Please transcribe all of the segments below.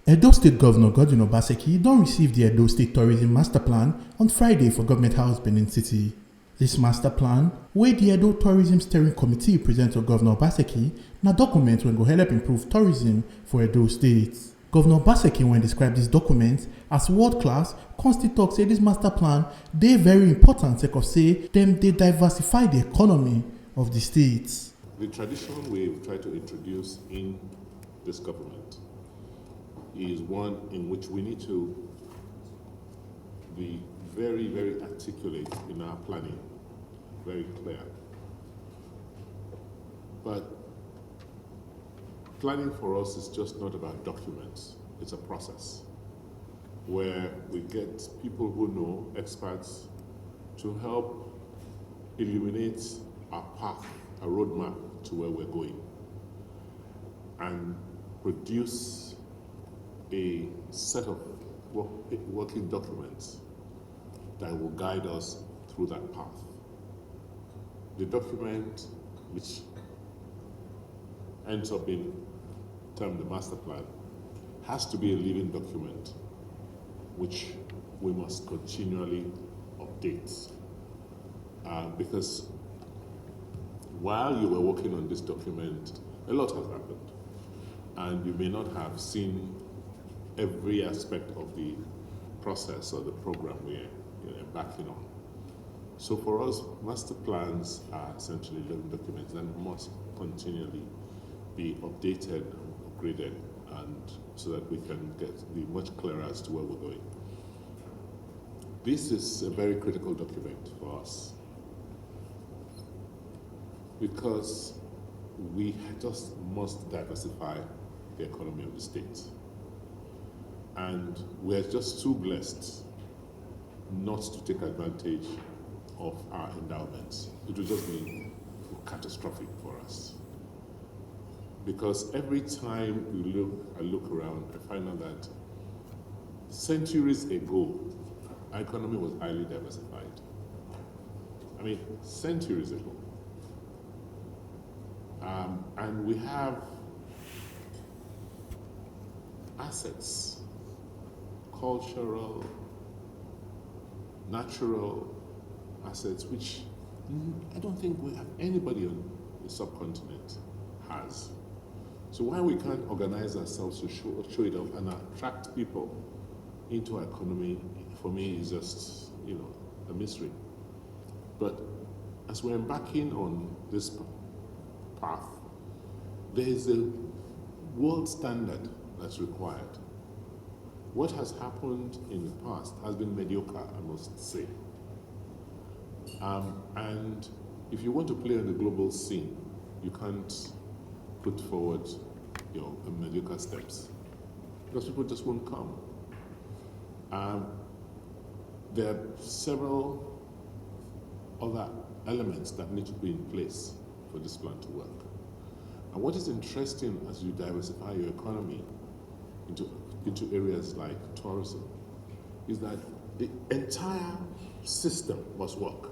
Edo State Governor Godwin Obaseki don receive the Edo State Tourism Master Plan on Friday for Government House, Benin City. This master plan, wey the Edo Tourism Steering Committee present to Governor Obaseki, na document wey go help improve tourism for Edo State. Governor Obaseki, when describe this document as world-class, come still talk say this master plan dey very important sake of say dem dey diversify the economy of the state. The traditional way we try to introduce in this government is one in which we need to be very, very articulate in our planning, very clear. But planning for us is just not about documents, it's a process where we get people who know, experts, to help illuminate our path, a roadmap to where we're going, and produce a set of working documents that will guide us through that path. The document, which ends up being termed the master plan, has to be a living document which we must continually update. Because while you were working on this document, a lot has happened, and you may not have seen every aspect of the process or the program we're embarking on. So for us, master plans are essentially living documents that must continually be updated, upgraded, and so that we can be much clearer as to where we're going. This is a very critical document for us because we just must diversify the economy of the state. And we're just too blessed not to take advantage of our endowments. It would just be catastrophic for us. Because every time I look around, I find out that centuries ago, our economy was highly diversified. I mean, centuries ago. And we have assets, cultural, natural assets, which I don't think we have anybody on the subcontinent has. So why we can't organize ourselves to show it off and attract people into our economy, for me, is just, a mystery. But as we're embarking on this path, there is a world standard that's required. What has happened in the past has been mediocre, I must say. And if you want to play on the global scene, you can't put forward mediocre steps because people just won't come. There are several other elements that need to be in place for this plan to work. And what is interesting as you diversify your economy into areas like tourism is that the entire system must work.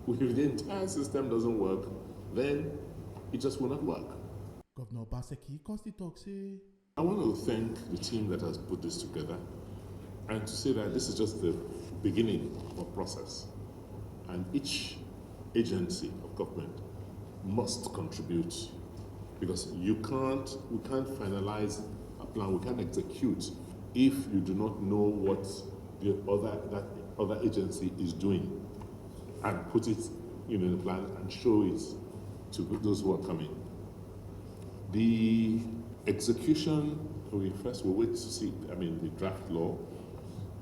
If the entire system doesn't work, then it just will not work. Governor Obaseki constantly talks say, I want to thank the team that has put this together and to say that this is just the beginning of a process. And each agency of government must contribute because we can't finalize a plan, we can't execute if you do not know what that other agency is doing and put it in the plan and show it to those who are coming. The execution, we'll wait to see, the draft law,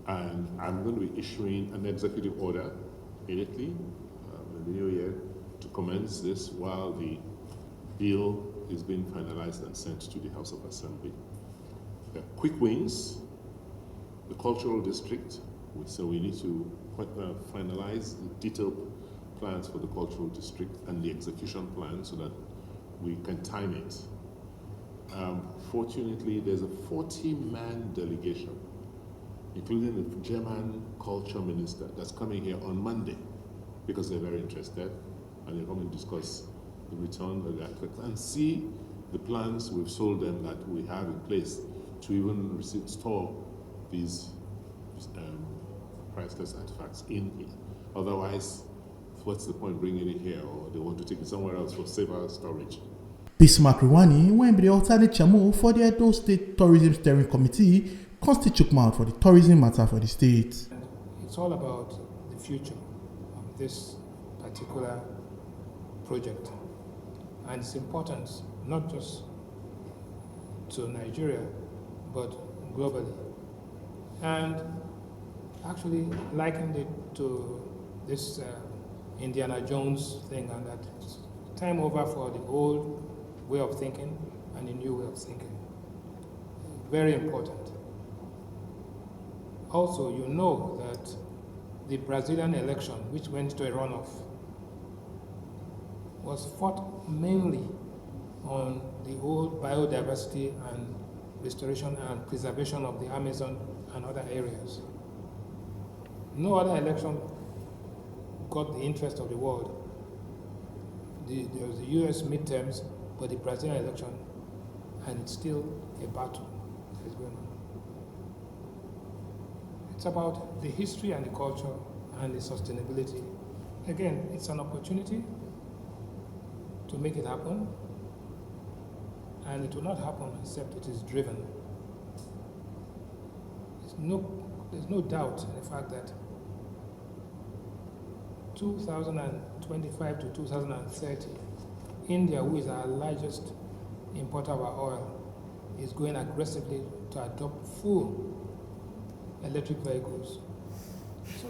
and I'm going to be issuing an executive order immediately in the new year to commence this while the bill is being finalized and sent to the House of Assembly. The quick wins, the cultural district, so we need to finalize the detailed plans for the cultural district and the execution plan so that we can time it. Fortunately, there's a 40-man delegation, including the German culture minister, that's coming here on Monday because they're very interested and they're going to discuss the return of the architects and see the plans we've sold them that we have in place to even store these priceless artifacts in it. Otherwise, what's the point bringing it here, or they want to take it somewhere else for safer storage? Bismarck Riwani, when the alternate chairman for the Edo State Tourism Steering Committee, constitute mouth for the tourism matter for the state. It's all about the future of this particular project and its importance, not just to Nigeria, but globally. And actually likened it to this Indiana Jones thing, and that it's time over for the old way of thinking and a new way of thinking. Very important. Also, you know that the Brazilian election, which went to a runoff, was fought mainly on the old biodiversity and restoration and preservation of the Amazon and other areas. No other election got the interest of the world. There was the US midterms, but the Brazilian election, and it's still a battle that is going on. It's about the history and the culture and the sustainability. Again, it's an opportunity to make it happen, and it will not happen except it is driven. There's no doubt in the fact that 2025 to 2030, India, who is our largest importer of our oil, is going aggressively to adopt full electric vehicles. So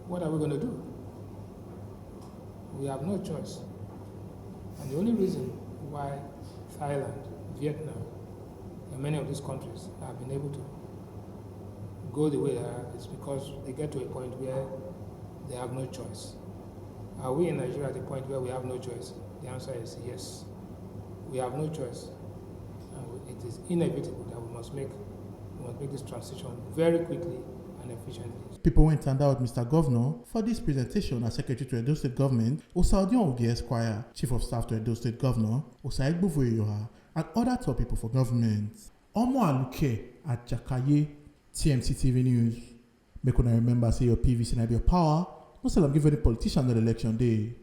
what are we going to do? We have no choice. And the only reason why Thailand, Vietnam, and many of these countries have been able to go the way they are is because they get to a point where they have no choice. Are we in Nigeria at the point where we have no choice? The answer is yes. We have no choice. And it is inevitable that we must make this transition very quickly and efficiently. People went and out Mr. Governor for this presentation as Secretary to Edo State Government, Osaodion Oge Esquire, Chief of Staff to Edo State Governor, Osaegbu Yoha, and other top people for government. Omo Aluke at Jakaye, TMC TV News. Make una remember say your PVC and your power. No say I'm giving any politician on election day.